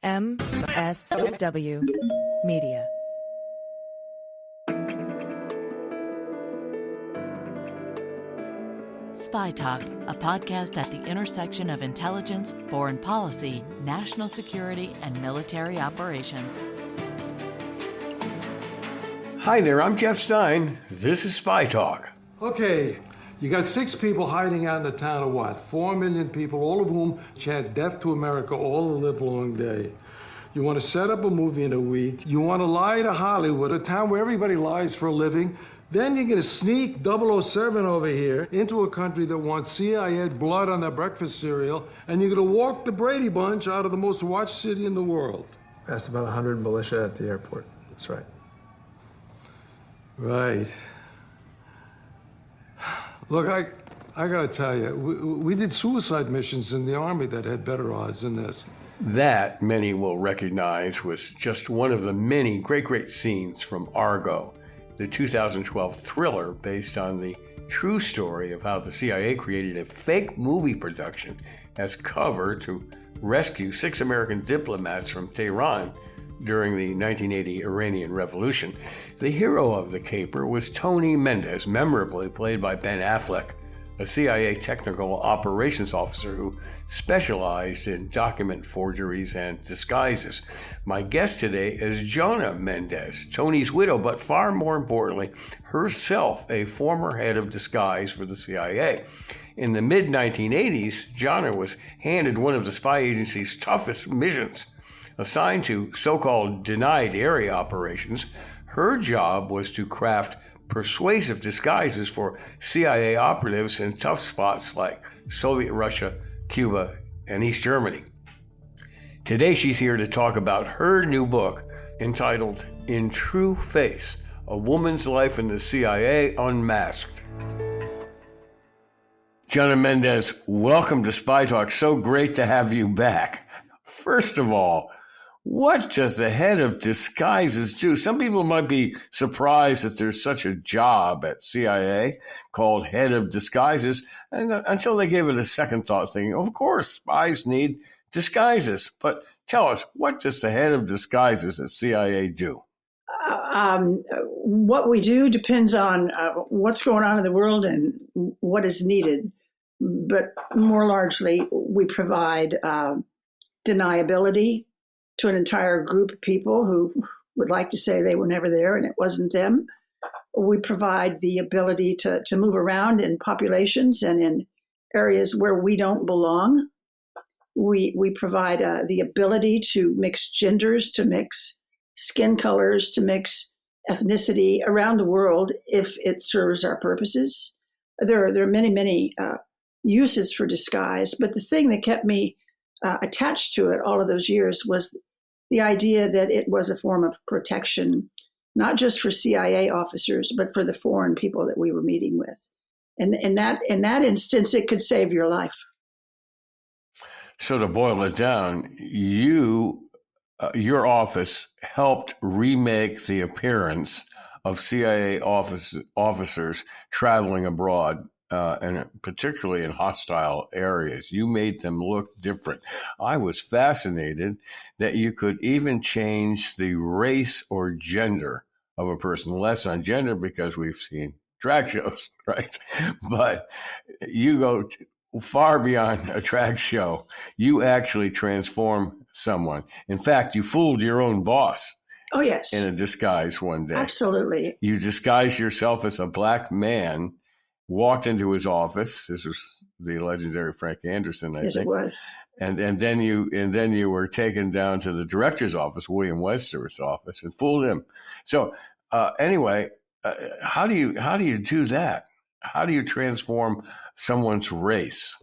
MSW Media. Spy Talk, a podcast at the intersection of intelligence, foreign policy, national security, and military operations. Hi there, I'm Jeff Stein. This is Spy Talk. Okay, you got 6 people hiding out in a town of what? 4 million people, all of whom chant death to America all the livelong day. You want to set up a movie in a week. You want to lie to Hollywood, a town where everybody lies for a living. Then you're going to sneak 007 over here into a country that wants CIA blood on their breakfast cereal, and you're going to walk the Brady Bunch out of the most watched city in the world. Passed about 100 militia at the airport. That's right. Right. Look, I got to tell you, we did suicide missions in the Army that had better odds than this. That, many will recognize, was just one of the many great scenes from Argo, the 2012 thriller based on the true story of how the CIA created a fake movie production as cover to rescue 6 American diplomats from Tehran during the 1980 Iranian Revolution. The hero of the caper was Jonna Mendez, memorably played by Ben Affleck, a CIA technical operations officer who specialized in document forgeries and disguises. My guest today is Jonna Mendez, Tony's widow, but far more importantly, herself a former head of disguise for the CIA. In the mid-1980s, Jonna was handed one of the spy agency's toughest missions. Assigned to so-called denied area operations, her job was to craft persuasive disguises for CIA operatives in tough spots like Soviet Russia, Cuba, and East Germany. Today she's here to talk about her new book entitled In True Face, A Woman's Life in the CIA Unmasked. Jonna Mendez, welcome to Spy Talk. So great to have you back. First of all, what does the head of disguises do? Some people might be surprised that there's such a job at CIA called head of disguises, and until they gave it a second thought, thinking, of course, spies need disguises. But tell us, what does the head of disguises at CIA do? What we do depends on what's going on in the world and what is needed. But more largely, we provide deniability to an entire group of people who would like to say they were never there and it wasn't them. We provide the ability to move around in populations and in areas where we don't belong. We provide the ability to mix genders, to mix skin colors, to mix ethnicity around the world if it serves our purposes. There are many uses for disguise, but the thing that kept me attached to it all of those years was the idea that it was a form of protection, not just for CIA officers, but for the foreign people that we were meeting with. And in that instance, it could save your life. So to boil it down, your office helped remake the appearance of CIA officers traveling abroad, and particularly in hostile areas. You made them look different. I was fascinated that you could even change the race or gender of a person, less on gender because we've seen drag shows, right? But you go far beyond a drag show. You actually transform someone. In fact, you fooled your own boss. Oh, yes. In a disguise one day. Absolutely. You disguised yourself as a black man, walked into his office. This was the legendary Frank Anderson, I think. Yes, it was. And then you were taken down to the director's office, William Wester's office, and fooled him. So anyway, how do you do that? How do you transform someone's race?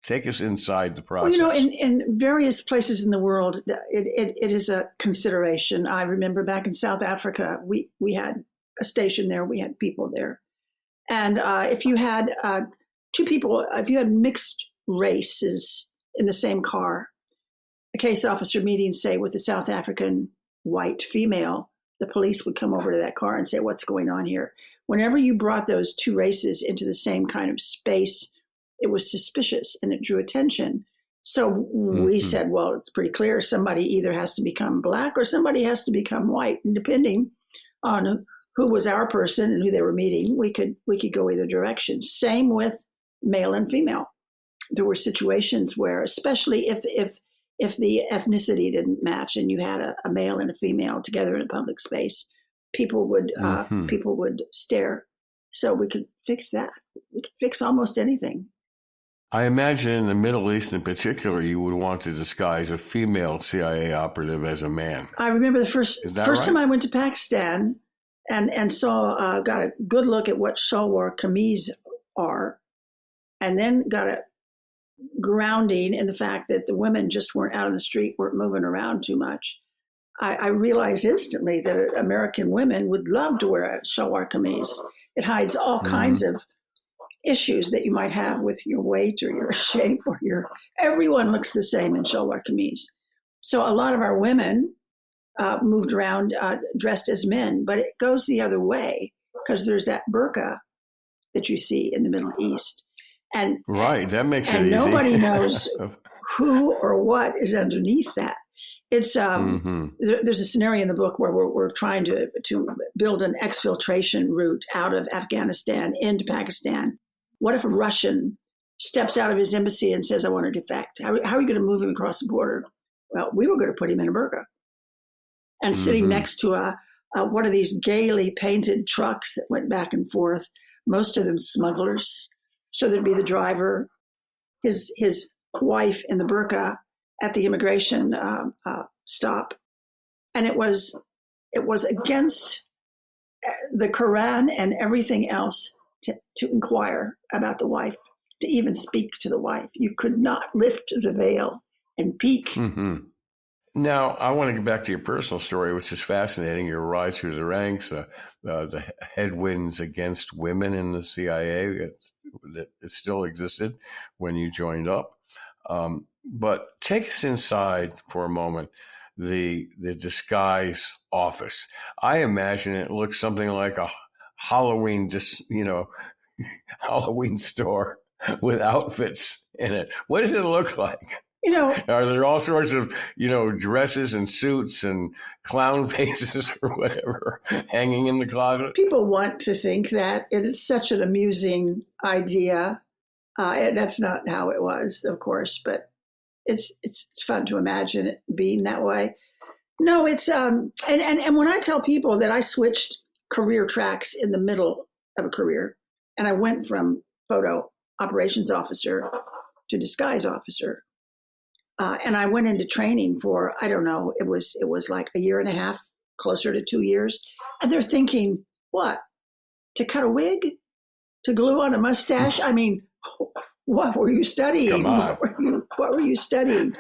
Take us inside the process. Well, in various places in the world, it is a consideration. I remember back in South Africa, we had a station there. We had people there. And if you had 2 people, if you had mixed races in the same car, a case officer meeting, say, with a South African white female, the police would come over to that car and say, what's going on here? Whenever you brought those 2 races into the same kind of space, it was suspicious and it drew attention. So we said, well, it's pretty clear somebody either has to become black or somebody has to become white. And depending on who was our person and who they were meeting, we could go either direction. Same with male and female. There were situations where, especially if the ethnicity didn't match and you had a male and a female together in a public space, people would stare. So we could fix that. We could fix almost anything. I imagine in the Middle East in particular, you would want to disguise a female CIA operative as a man. I remember the first right? time I went to Pakistan and saw, got a good look at what shalwar kameez are, and then got a grounding in the fact that the women just weren't out on the street, weren't moving around too much. I realized instantly that American women would love to wear a shalwar kameez. It hides all kinds of issues that you might have with your weight or your shape or everyone looks the same in shalwar kameez. So a lot of our women moved around dressed as men, but it goes the other way because there's that burqa that you see in the Middle East. And that makes it and easy. Nobody knows who or what is underneath that. It's there's a scenario in the book where we're trying to build an exfiltration route out of Afghanistan into Pakistan. What if a Russian steps out of his embassy and says, I want to defect? How are you going to move him across the border? Well, we were going to put him in a burqa. And sitting next to one of these gaily painted trucks that went back and forth, most of them smugglers. So there'd be the driver, his wife in the burqa at the immigration stop. And it was against the Quran and everything else to inquire about the wife, to even speak to the wife. You could not lift the veil and peek. Now, I want to get back to your personal story, which is fascinating. Your rise through the ranks, the headwinds against women in the CIA that still existed when you joined up. But take us inside for a moment, the disguise office. I imagine it looks something like a Halloween, Halloween store with outfits in it. What does it look like? Are there all sorts of, dresses and suits and clown faces or whatever hanging in the closet? People want to think that. It is such an amusing idea. That's not how it was, of course, but it's fun to imagine it being that way. No, it's and when I tell people that I switched career tracks in the middle of a career, and I went from photo operations officer to disguise officer, and I went into training for, I don't know, it was like a year and a half, closer to 2 years, and they're thinking, what? To cut a wig? To glue on a mustache? I mean, what were you studying? Come on. What were you studying?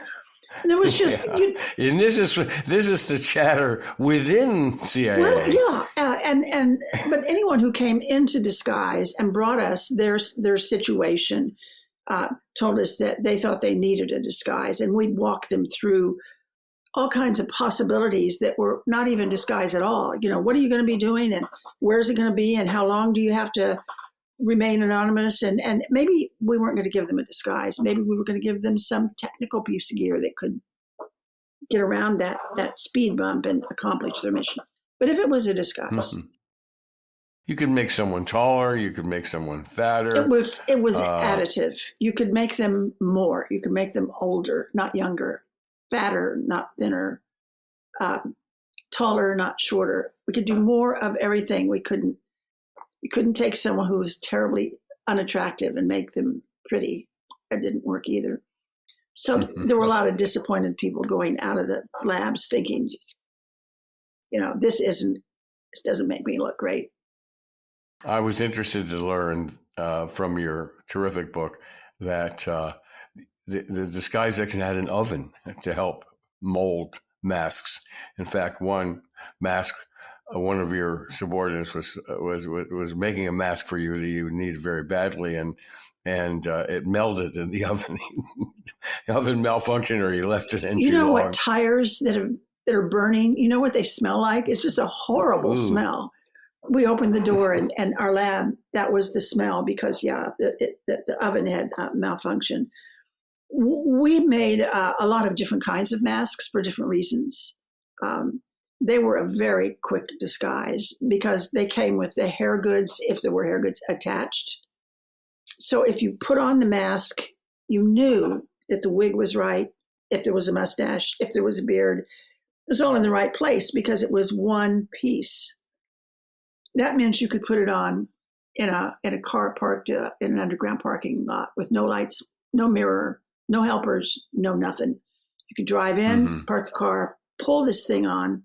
And there was just, and this is the chatter within CIA. Well, yeah, but anyone who came into disguise and brought us their situation told us that they thought they needed a disguise, and we'd walk them through all kinds of possibilities that were not even disguise at all. What are you going to be doing, and where's it going to be, and how long do you have to remain anonymous? And maybe we weren't going to give them a disguise. Maybe we were going to give them some technical piece of gear that could get around that speed bump and accomplish their mission. But if it was a disguise. You could make someone taller. You could make someone fatter. It was additive. You could make them more. You could make them older, not younger, fatter, not thinner, taller, not shorter. We could do more of everything. You couldn't take someone who was terribly unattractive and make them pretty. That didn't work either. So there were a lot of disappointed people going out of the labs thinking, this doesn't make me look great. I was interested to learn from your terrific book that the disguise section had an oven to help mold masks. In fact, one mask, one of your subordinates was making a mask for you that you needed very badly, and it melted in the oven. The oven malfunctioned, or he left it in too long. What tires that are burning? You know what they smell like? It's just a horrible smell. We opened the door, and our lab, that was the smell because the oven had malfunctioned. We made a lot of different kinds of masks for different reasons. They were a very quick disguise because they came with the hair goods, if there were hair goods attached. So if you put on the mask, you knew that the wig was right, if there was a mustache, if there was a beard. It was all in the right place because it was one piece. That meant you could put it on in a car parked in an underground parking lot with no lights, no mirror, no helpers, no nothing. You could drive in, park the car, pull this thing on.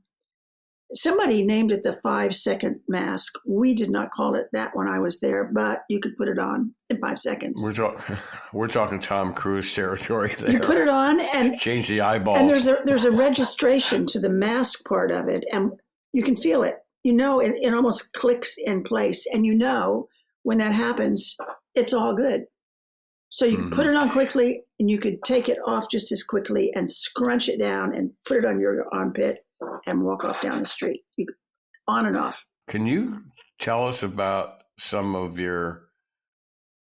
Somebody named it the 5-second mask. We did not call it that when I was there, but you could put it on in 5 seconds. We're talking Tom Cruise territory there. You put it on and change the eyeballs. And there's a registration to the mask part of it, and you can feel it. You know, it almost clicks in place, and you know when that happens, it's all good. So you can put it on quickly, and you could take it off just as quickly and scrunch it down and put it on your armpit and walk off down the street. On and off. Can you tell us about some of your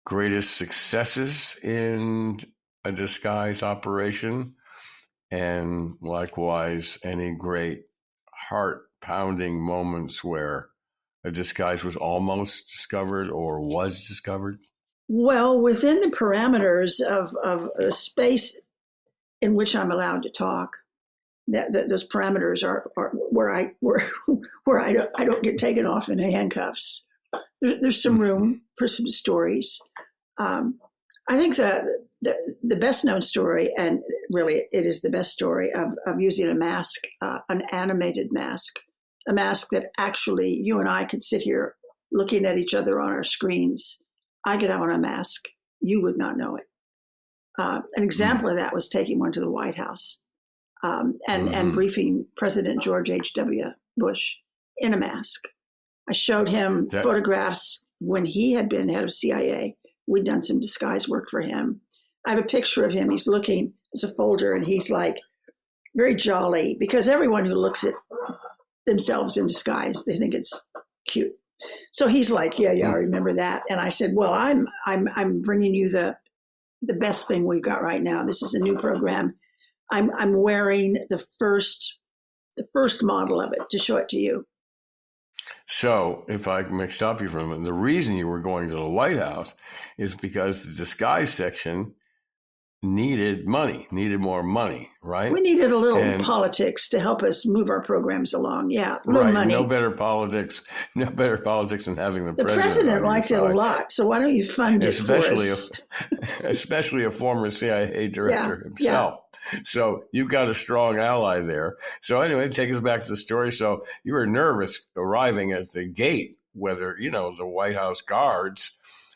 greatest successes in a disguise operation? And likewise, any great heart-pounding moments where a disguise was almost discovered or was discovered? Well, within the parameters of a space in which I'm allowed to talk, those parameters are where I don't get taken off in handcuffs. There's some room for some stories. I think the best known story, and really it is the best story of using a mask, an animated mask, a mask that actually you and I could sit here looking at each other on our screens. I could have on a mask. You would not know it. An example of that was taking one to the White House. And briefing President George H.W. Bush in a mask. I showed him photographs when he had been head of CIA. We'd done some disguise work for him. I have a picture of him. He's looking, it's a folder, and he's like very jolly because everyone who looks at themselves in disguise, they think it's cute. So he's like, yeah, I remember that. And I said, well, I'm bringing you the best thing we've got right now. This is a new program. I'm wearing the first model of it to show it to you. So if I may stop you for a minute, the reason you were going to the White House is because the disguise section needed more money, right? We needed a little politics to help us move our programs along. Yeah, right. Money. No better politics than having the president liked it a lot. So why don't you fund it for us? Especially a former CIA director himself. Yeah. So you've got a strong ally there. So anyway, take us back to the story. So you were nervous arriving at the gate, whether, the White House guards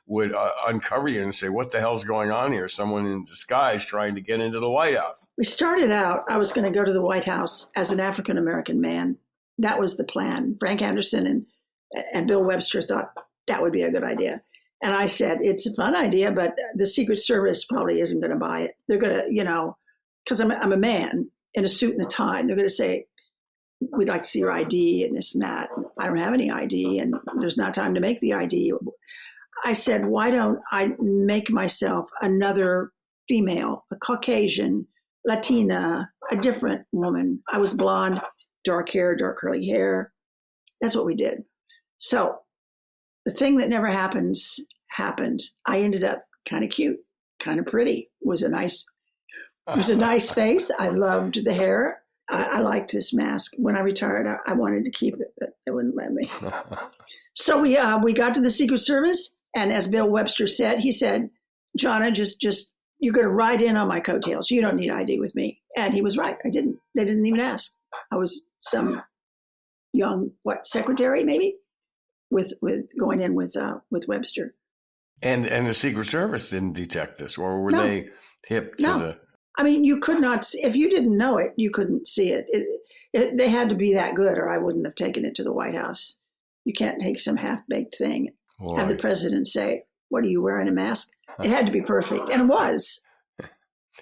would uncover you and say, what the hell's going on here? Someone in disguise trying to get into the White House. We started out, I was going to go to the White House as an African-American man. That was the plan. Frank Anderson and Bill Webster thought that would be a good idea. And I said, it's a fun idea, but the Secret Service probably isn't going to buy it. They're going to, because I'm a man in a suit and a tie. They're going to say, we'd like to see your ID and this and that. I don't have any ID, and there's not time to make the ID. I said, why don't I make myself another female, a Caucasian, Latina, a different woman. I was blonde, dark hair, dark curly hair. That's what we did. So the thing that never happens happened. I ended up kind of cute, kind of pretty. It was a nice face. I loved the hair. I liked this mask. When I retired, I wanted to keep it, but they wouldn't let me. So we got to the Secret Service. And as Bill Webster said, he said, Jonna, just you're going to ride in on my coattails. You don't need ID with me. And he was right. I didn't. They didn't even ask. I was some young, secretary maybe, with going in with Webster. And the Secret Service didn't detect this, or were they hip to the? I mean, you could not. If you didn't know it, you couldn't see it. They had to be that good, or I wouldn't have taken it to the White House. You can't take some half-baked thing. Boy. Have the president say, what are you wearing, a mask? It had to be perfect. And it was.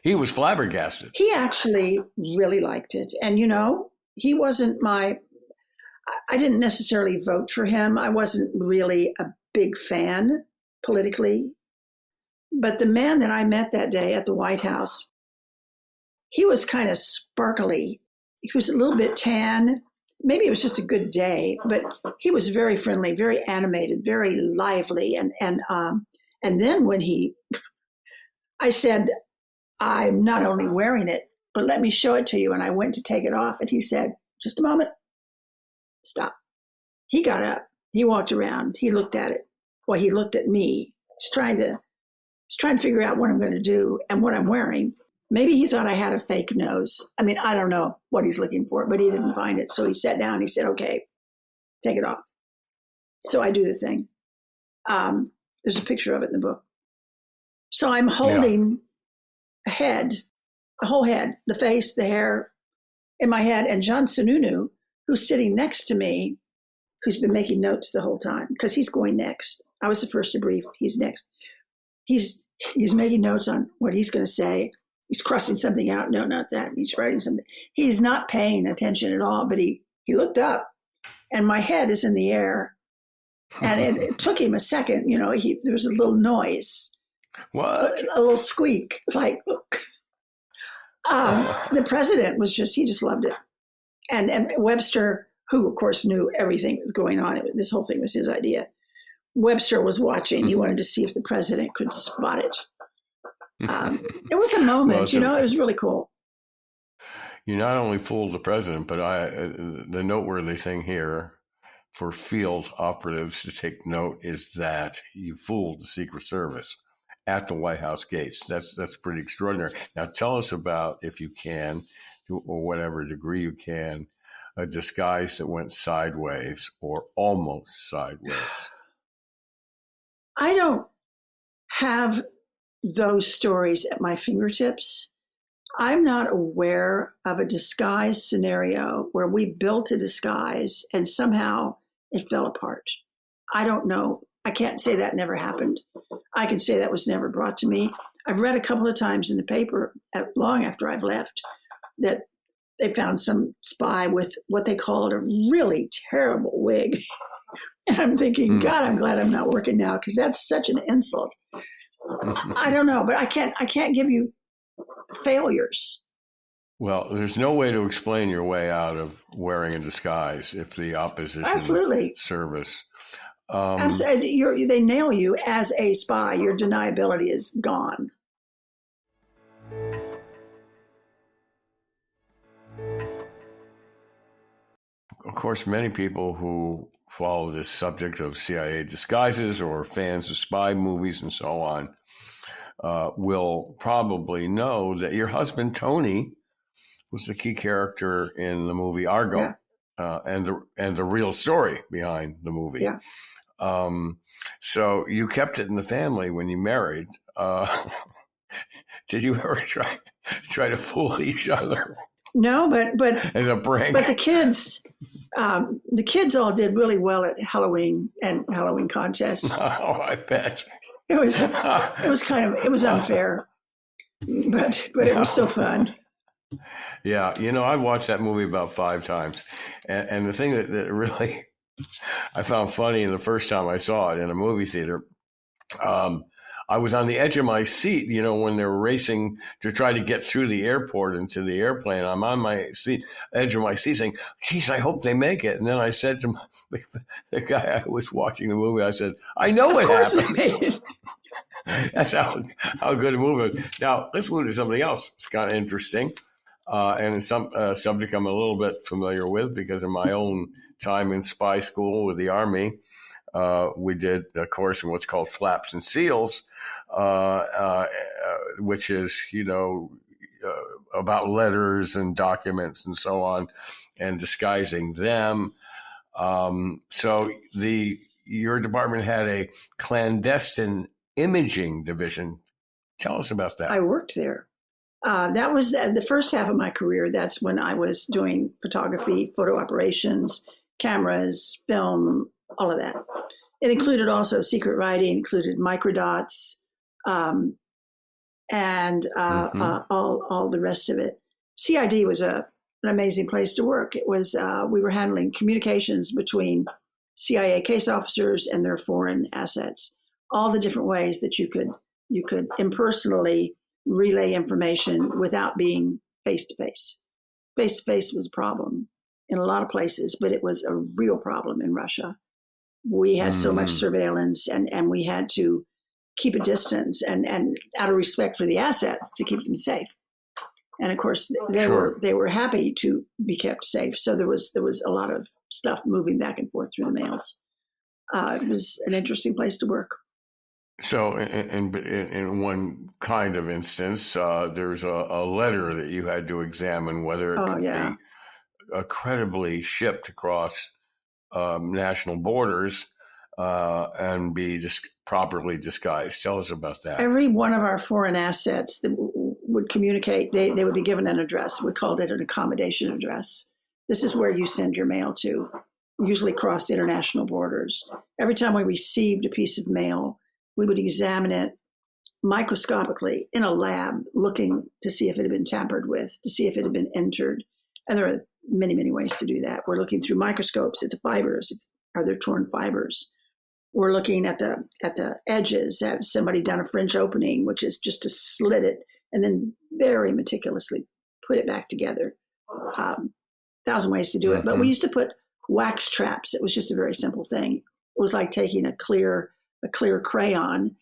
He was flabbergasted. He actually really liked it. And, he wasn't I didn't necessarily vote for him. I wasn't really a big fan politically. But the man that I met that day at the White House, he was kind of sparkly. He was a little bit tan. Maybe it was just a good day, but he was very friendly, very animated, very lively. And then when I said, I'm not only wearing it, but let me show it to you. And I went to take it off. And he said, just a moment. Stop. He got up. He walked around. He looked at it. Well, he looked at me. He's trying to figure out what I'm going to do and what I'm wearing. Maybe he thought I had a fake nose. I mean, I don't know what he's looking for, but he didn't find it. So he sat down. He said, okay, take it off. So I do the thing. There's a picture of it in the book. So I'm holding a whole head, the face, the hair in my head. And John Sununu, who's sitting next to me, who's been making notes the whole time, because he's going next. I was the first to brief. He's next. He's making notes on what he's going to say. He's crossing something out. No, not that. He's writing something. He's not paying attention at all, but he looked up, and my head is in the air. And it took him a second. You know, there was a little noise. What? A little squeak. Like, the president he just loved it. And Webster, who, of course, knew everything that was going on. This whole thing was his idea. Webster was watching. He wanted to see if the president could spot it. It was a moment, it was really cool. You not only fooled the president, but the noteworthy thing here for field operatives to take note is that you fooled the Secret Service at the White House gates. That's pretty extraordinary. Now tell us about, if you can, to or whatever degree you can, a disguise that went sideways or almost sideways. I don't have those stories at my fingertips. I'm not aware of a disguise scenario where we built a disguise and somehow it fell apart. I don't know. I can't say that never happened. I can say that was never brought to me. I've read a couple of times in the paper, long after I've left, that they found some spy with what they called a really terrible wig. And I'm thinking, God, I'm glad I'm not working now, because that's such an insult. I don't know, but I can't give you failures. Well, there's no way to explain your way out of wearing a disguise if the opposition service. They nail you as a spy. Your deniability is gone. Of course, many people who follow this subject of CIA disguises or fans of spy movies and so on will probably know that your husband, Tony, was the key character in the movie Argo, and the real story behind the movie. Yeah. So you kept it in the family when you married. Did you ever try to fool each other? No, but as a prank. But the kids all did really well at Halloween and Halloween contests. Oh, I bet. It was unfair, but it was so fun. Yeah, I've watched that movie about 5 times, and the thing that really I found funny the first time I saw it in a movie theater, I was on the edge of my seat, when they're racing to try to get through the airport into the airplane. I'm on my edge of my seat saying, geez, I hope they make it. And then I said to the guy I was watching the movie, I said, I know what happens. That's how good a movie is. Now, let's move to something else. It's kind of interesting. And it's some subject I'm a little bit familiar with because of my own time in spy school with the Army. We did a course in what's called Flaps and Seals, which is, about letters and documents and so on, and disguising them. So your department had a clandestine imaging division. Tell us about that. I worked there. That was the first half of my career. That's when I was doing photography, photo operations, cameras, film, all of that. It included also secret writing, included microdots, and all the rest of it. CID was an amazing place to work. It was we were handling communications between CIA case officers and their foreign assets, all the different ways that you could You could impersonally relay information without being face-to-face. Face-to-face was a problem in a lot of places, but it was a real problem in Russia. We had so much surveillance, and we had to keep a distance and out of respect for the assets to keep them safe. And of course, they were happy to be kept safe. So there was a lot of stuff moving back and forth through the mails. It was an interesting place to work. So in one kind of instance, there's a letter that you had to examine whether it could be credibly shipped across national borders and be properly disguised. Tell us about that. Every one of our foreign assets that would communicate, they would be given an address. We called it an accommodation address. This is where you send your mail to, usually across international borders. Every time we received a piece of mail, we would examine it microscopically in a lab, looking to see if it had been tampered with, to see if it had been entered. And there are many, many ways to do that. We're looking through microscopes at the fibers. Are there torn fibers? We're looking at the edges. Have somebody done a French opening, which is just to slit it and then very meticulously put it back together. 1,000 ways to do it. But we used to put wax traps. It was just a very simple thing. It was like taking a clear crayon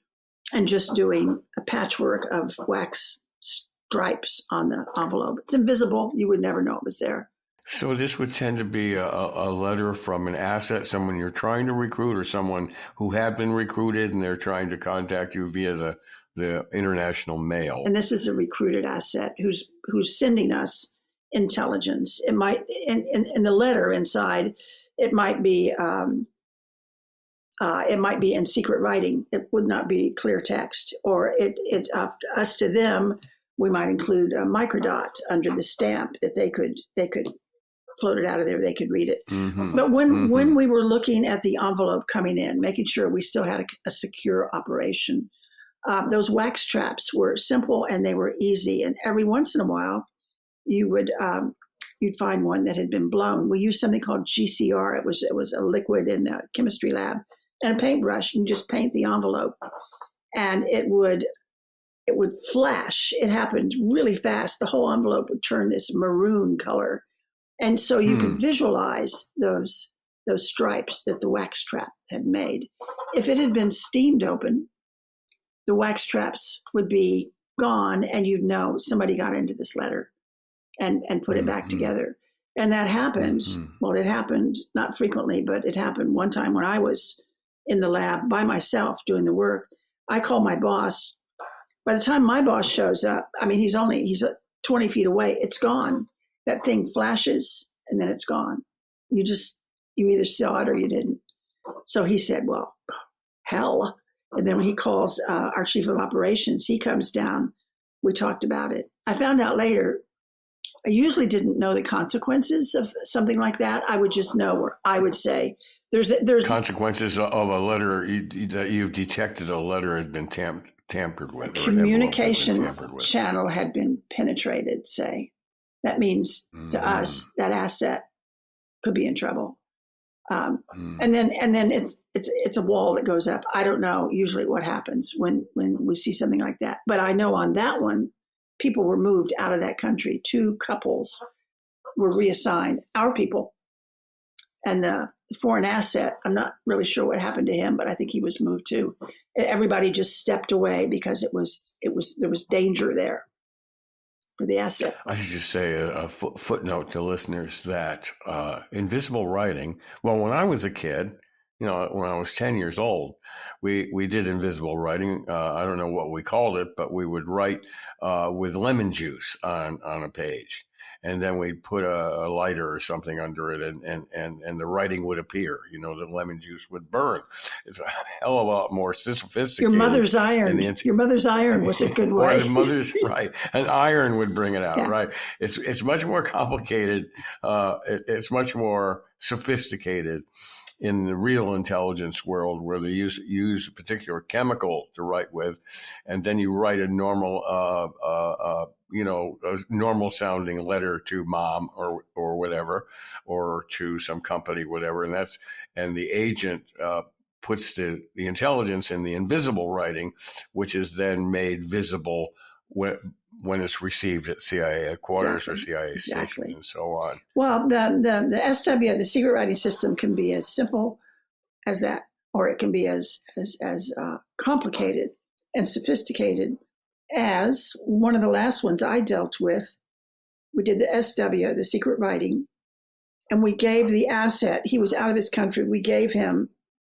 and just doing a patchwork of wax stripes on the envelope. It's invisible. You would never know it was there. So this would tend to be a letter from an asset, someone you're trying to recruit, or someone who had been recruited and they're trying to contact you via the international mail. And this is a recruited asset who's sending us intelligence. It might in the letter inside, it might be in secret writing. It would not be clear text, or it us to them. We might include a microdot under the stamp that they could float it out of there. They could read it. But when we were looking at the envelope coming in, making sure we still had a secure operation, those wax traps were simple and they were easy. And every once in a while, you'd find one that had been blown. We used something called GCR. It was a liquid in a chemistry lab and a paintbrush. And just paint the envelope, and it would flash. It happened really fast. The whole envelope would turn this maroon color. And so you could visualize those stripes that the wax trap had made. If it had been steamed open, the wax traps would be gone, and you'd know somebody got into this letter and put it back together. And that happened. Well, it happened not frequently, but it happened one time when I was in the lab by myself doing the work. I called my boss. By the time my boss shows up, I mean, he's 20 feet away. It's gone. That thing flashes and then it's gone. You either saw it or you didn't. So he said, well, hell. And then when he calls our chief of operations, he comes down. We talked about it. I found out later, I usually didn't know the consequences of something like that. I would just know, or I would say, there's consequences of a letter that you've detected a letter had been tampered with. Communication channel had been penetrated, say. That means to us that asset could be in trouble. And then it's a wall that goes up. I don't know usually what happens when we see something like that. But I know on that one, people were moved out of that country. 2 couples were reassigned, our people. And the foreign asset, I'm not really sure what happened to him, but I think he was moved too. Everybody just stepped away because there was danger there for the asset. I should just say a footnote to listeners that invisible writing, well, when I was a kid, when I was 10 years old, we did invisible writing. I don't know what we called it, but we would write with lemon juice on a page. And then we'd put a lighter or something under it, and the writing would appear. The lemon juice would burn. It's a hell of a lot more sophisticated. Your mother's iron. Your mother's iron was a good way. Or the mother's right. An iron would bring it out. Yeah. Right. It's much more complicated. It's much more sophisticated in the real intelligence world, where they use a particular chemical to write with, and then you write a normal a normal sounding letter to mom or whatever, or to some company, whatever. And the agent puts the intelligence in the invisible writing, which is then made visible when it's received at CIA headquarters or CIA stations and so on. Well, the SW, the secret writing system, can be as simple as that, or it can be as complicated and sophisticated as one of the last ones I dealt with. We did the SW, the secret writing, and we gave the asset. He was out of his country. We gave him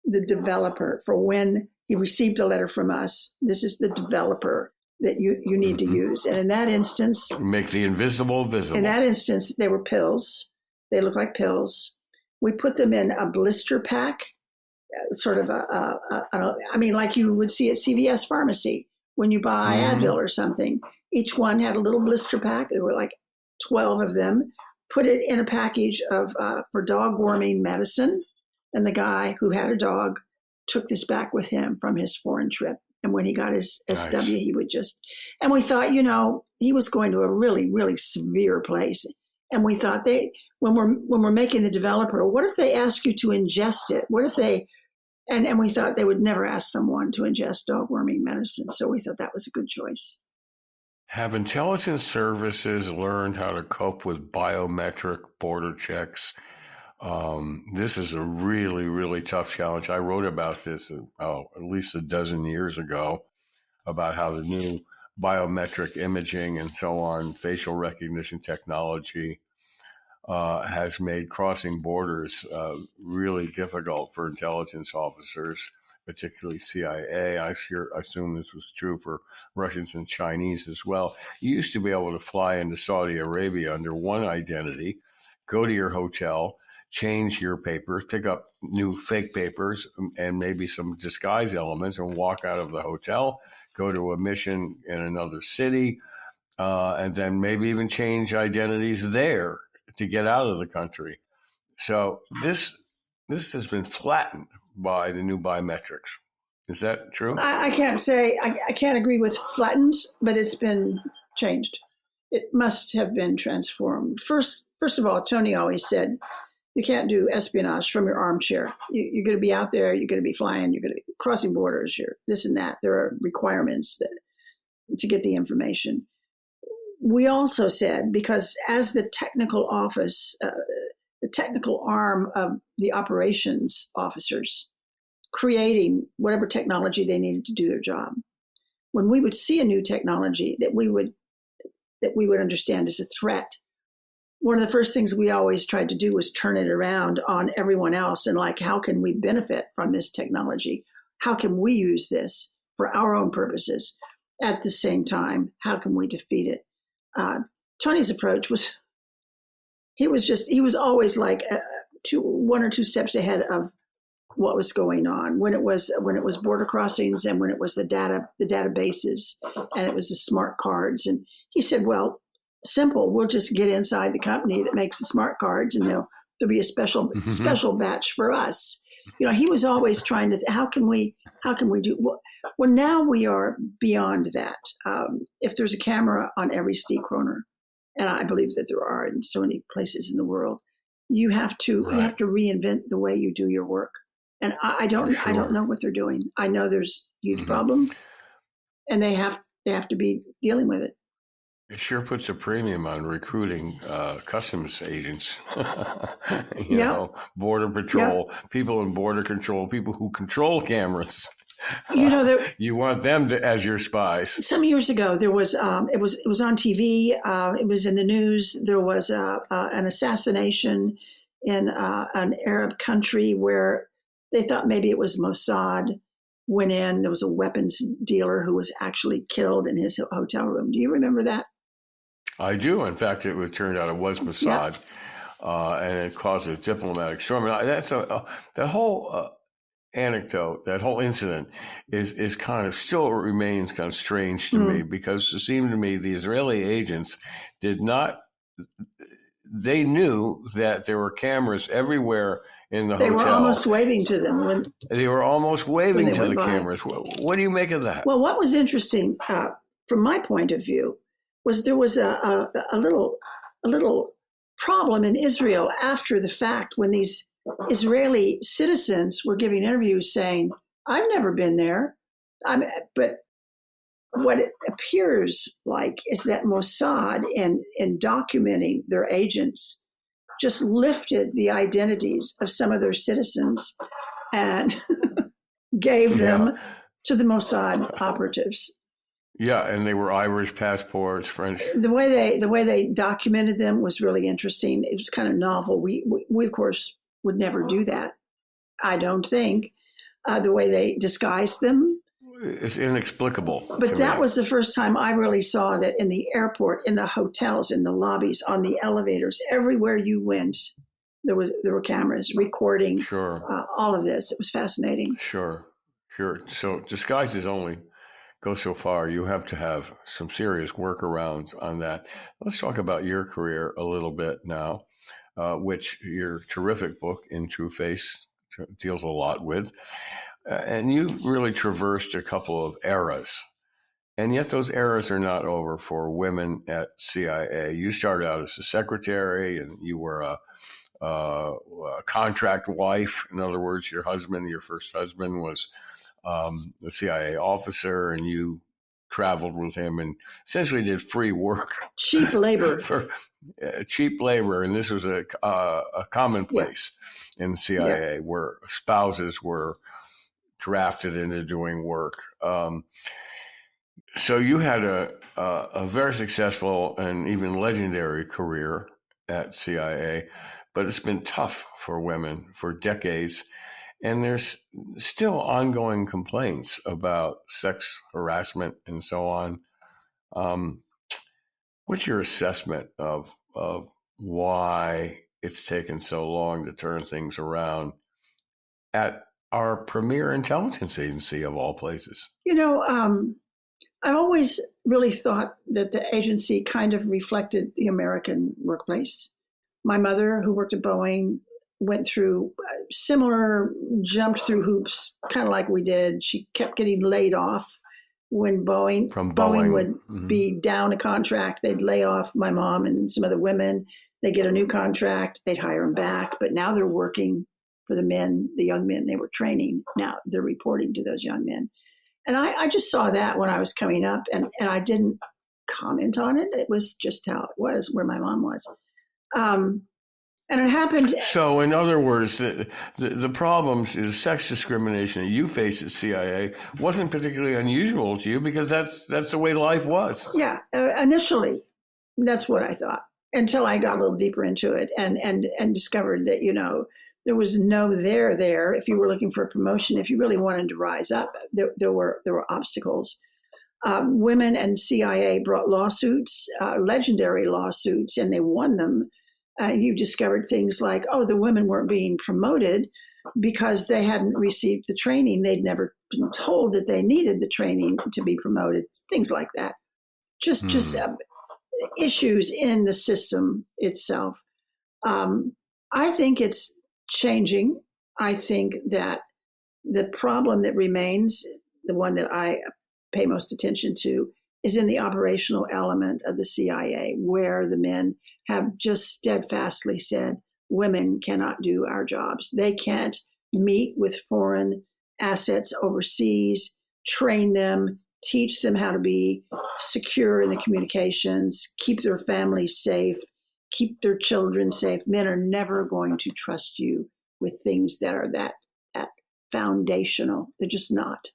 the developer for when he received a letter from us. This is the developer that you need to use. And in that instance, make the invisible visible. In that instance, they were pills. They look like pills. We put them in a blister pack, sort of like you would see at CVS pharmacy when you buy Advil or something. Each one had a little blister pack. There were like 12 of them. Put it in a package of for dog worming medicine. And the guy who had a dog took this back with him from his foreign trip. And when he got his SW, he would and we thought, he was going to a really, really severe place. And we thought when we're making the developer, what if they ask you to ingest it? What if they, and we thought they would never ask someone to ingest dog worming medicine. So we thought that was a good choice. Have intelligence services learned how to cope with biometric border checks? This is a really, really tough challenge. I wrote about this at least a dozen years ago about how the new biometric imaging and so on, facial recognition technology has made crossing borders really difficult for intelligence officers, particularly CIA. I assume this was true for Russians and Chinese as well. You used to be able to fly into Saudi Arabia under one identity, go to your hotel, change your papers, pick up new fake papers and maybe some disguise elements and walk out of the hotel, go to a mission in another city, and then maybe even change identities there to get out of the country. So this has been flattened by the new biometrics. Is that true? I can't say, I can't agree with flattened, but it's been changed. It must have been transformed. First of all, Tony always said, you can't do espionage from your armchair. You're going to be out there. You're going to be flying. You're going to be crossing borders. You're this and that. There are requirements to get the information. We also said, because as the technical office, the technical arm of the operations officers, creating whatever technology they needed to do their job, when we would see a new technology that we would understand as a threat, one of the first things we always tried to do was turn it around on everyone else and how can we benefit from this technology? How can we use this for our own purposes? At the same time, how can we defeat it? Tony's approach was, he was always one or two steps ahead of what was going on when it was border crossings and when it was the databases and it was the smart cards. And he said, well, simple. We'll just get inside the company that makes the smart cards, and there'll be a special batch for us. He was always trying to. How can we do? Well, now we are beyond that. If there's a camera on every street corner, and I believe that there are in so many places in the world, you have to reinvent the way you do your work. And I don't know what they're doing. I know there's a huge problem, and they have to be dealing with it. It sure puts a premium on recruiting customs agents, border patrol, people in border control, people who control cameras. You want them as your spies. Some years ago, there was it was on TV. It was in the news. There was an assassination in an Arab country where they thought maybe it was Mossad. Went in. There was a weapons dealer who was actually killed in his hotel room. Do you remember that? I do. In fact, it turned out it was Mossad, and it caused a diplomatic storm. And that's that whole anecdote, that whole incident is kind of still remains kind of strange to me, because it seemed to me the Israeli agents did not. They knew that there were cameras everywhere in the hotel. They were almost waving to them they were almost waving to the cameras. What do you make of that? Well, what was interesting from my point of view was there was a little problem in Israel after the fact when these Israeli citizens were giving interviews saying, I've never been there. But what it appears like is that Mossad, in documenting their agents, just lifted the identities of some of their citizens and gave them to the Mossad operatives. Yeah, and they were Irish passports, French. The way they documented them was really interesting. It was kind of novel. We of course would never do that. I don't think. The way they disguised them. It's inexplicable. But that was the first time I really saw that in the airport, in the hotels, in the lobbies, on the elevators, everywhere you went, there were cameras recording all of this. It was fascinating. Sure. So disguises only go so far. You have to have some serious workarounds on that. Let's talk about your career a little bit now, which your terrific book, In True Face, deals a lot with. And you've really traversed a couple of eras. And yet those eras are not over for women at CIA. You started out as a secretary, and you were a contract wife. In other words, your first husband was a CIA officer, and you traveled with him and essentially did free work. Cheap labor. For cheap labor. And this was a commonplace in CIA where spouses were drafted into doing work. So you had a very successful and even legendary career at CIA, but it's been tough for women for decades. And there's still ongoing complaints about sex harassment and so on. What's your assessment of why it's taken so long to turn things around at our premier intelligence agency of all places? I've always really thought that the agency kind of reflected the American workplace. My mother, who worked at Boeing, went through jumped through hoops, kind of like we did. She kept getting laid off when Boeing would be down a contract. They'd lay off my mom and some other women. They'd get a new contract. They'd hire them back. But now they're working for the young men they were training. Now they're reporting to those young men. And I just saw that when I was coming up, and I didn't comment on it. It was just how it was, where my mom was. And it happened. So, in other words, the problems is sex discrimination that you faced at CIA wasn't particularly unusual to you because that's the way life was. Yeah, initially, that's what I thought until I got a little deeper into it and discovered that there was no there. If you were looking for a promotion, if you really wanted to rise up, there were obstacles. Women and CIA brought lawsuits, legendary lawsuits, and they won them. You discovered things like, the women weren't being promoted because they hadn't received the training. They'd never been told that they needed the training to be promoted, things like that. Just issues in the system itself. I think it's changing. I think that the problem that remains, the one that I pay most attention to, is in the operational element of the CIA, where the men have just steadfastly said, women cannot do our jobs. They can't meet with foreign assets overseas, train them, teach them how to be secure in the communications, keep their families safe, keep their children safe. Men are never going to trust you with things that are that foundational. They're just not.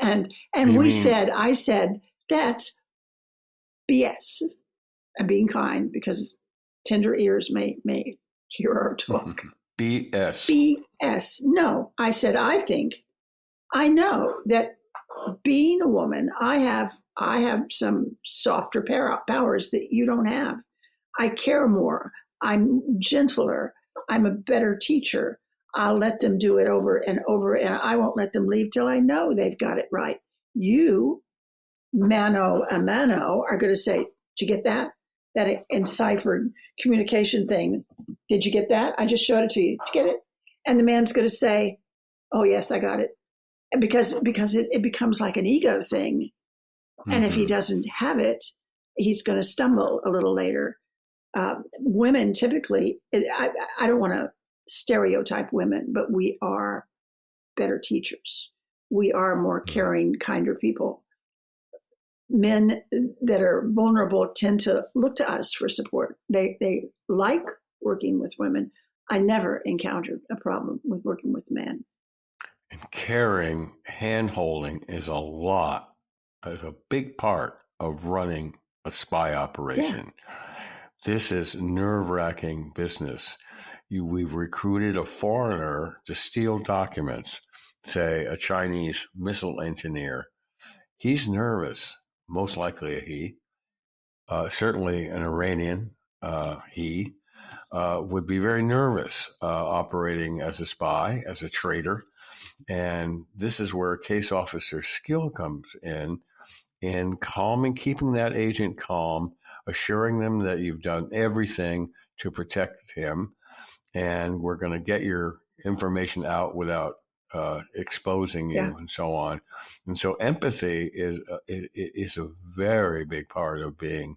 And I said, that's BS. I'm being kind because tender ears may hear our talk. BS. BS. No, I said, I know that being a woman, I have some softer powers that you don't have. I care more. I'm gentler. I'm a better teacher. I'll let them do it over and over, and I won't let them leave till I know they've got it right. You, mano a mano, are going to say, did you get that? That enciphered communication thing. Did you get that? I just showed it to you. Did you get it? And the man's going to say, oh, yes, I got it. Because it becomes like an ego thing. Mm-hmm. And if he doesn't have it, he's going to stumble a little later. Women typically, I don't want to stereotype women, but we are better teachers. We are more caring, kinder people. Men that are vulnerable tend to look to us for support. They like working with women. I never encountered a problem with working with men. And caring, hand-holding is a big part of running a spy operation. Yeah. This is nerve-wracking business. We've recruited a foreigner to steal documents, say a Chinese missile engineer. He's nervous, most likely a he. Certainly an Iranian, he would be very nervous operating as a spy, as a traitor. And this is where case officer skill comes in calming, keeping that agent calm, assuring them that you've done everything to protect him, and we're going to get your information out without exposing you, and so on. And so empathy is a very big part of being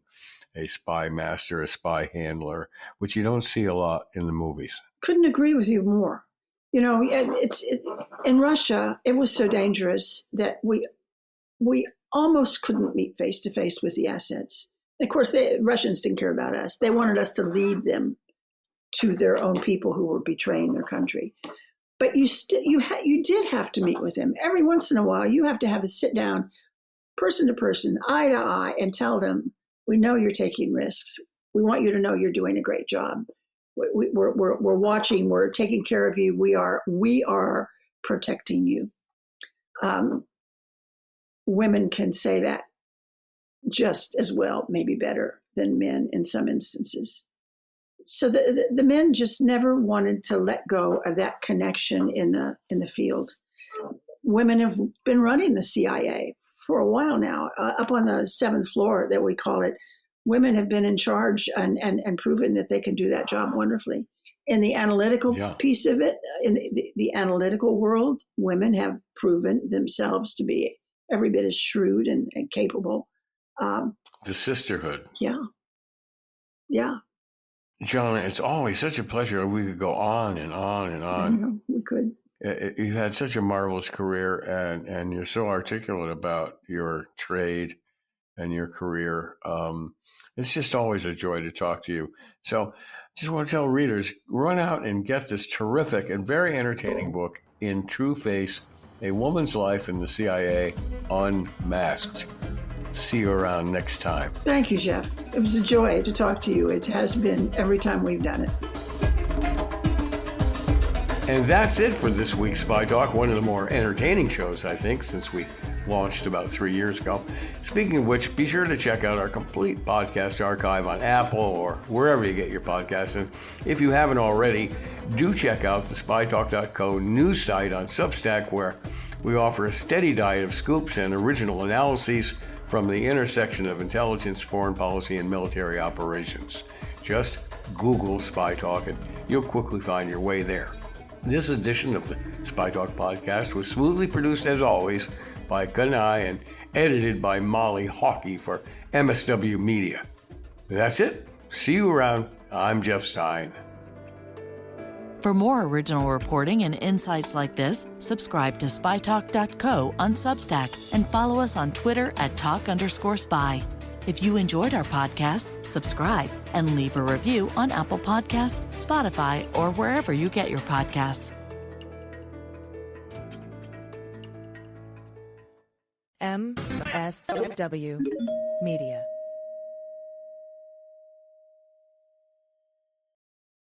a spy master, a spy handler, which you don't see a lot in the movies. Couldn't agree with you more. You know, in Russia, it was so dangerous that we almost couldn't meet face to face with the assets. And of course, the Russians didn't care about us. They wanted us to lead them to their own people who were betraying their country. But you did have to meet with them every once in a while. You have to have a sit down, person to person, eye to eye, and tell them, "We know you're taking risks. We want you to know you're doing a great job. We're watching. We're taking care of you. We are protecting you." Women can say that just as well, maybe better than men in some instances. So the men just never wanted to let go of that connection in the field. Women have been running the CIA for a while now, up on the 7th floor that we call it. Women have been in charge and proven that they can do that job wonderfully. In the analytical piece of it, in the analytical world, women have proven themselves to be every bit as shrewd and capable. The sisterhood. Yeah. Yeah. Jonna, it's always such a pleasure. We could go on and on and on. Yeah, we could. You've had such a marvelous career, and you're so articulate about your trade and your career. It's just always a joy to talk to you. So just want to tell readers, run out and get this terrific and very entertaining book, In True Face, A Woman's Life in the CIA, Unmasked. See you around next time. Thank you, Jeff. It was a joy to talk to you. It has been every time we've done it. And that's it for this week's Spy Talk, one of the more entertaining shows, I think, since we launched about 3 years ago. Speaking of which, be sure to check out our complete podcast archive on Apple or wherever you get your podcasts. And if you haven't already, do check out the SpyTalk.co news site on Substack, where we offer a steady diet of scoops and original analyses from the intersection of intelligence, foreign policy, and military operations. Just Google Spy Talk and you'll quickly find your way there. This edition of the Spy Talk podcast was smoothly produced, as always, by Kanai and edited by Molly Hawkey for MSW Media. That's it. See you around. I'm Jeff Stein. For more original reporting and insights like this, subscribe to SpyTalk.co on Substack and follow us on Twitter at @talk_spy. If you enjoyed our podcast, subscribe and leave a review on Apple Podcasts, Spotify, or wherever you get your podcasts. MSW Media.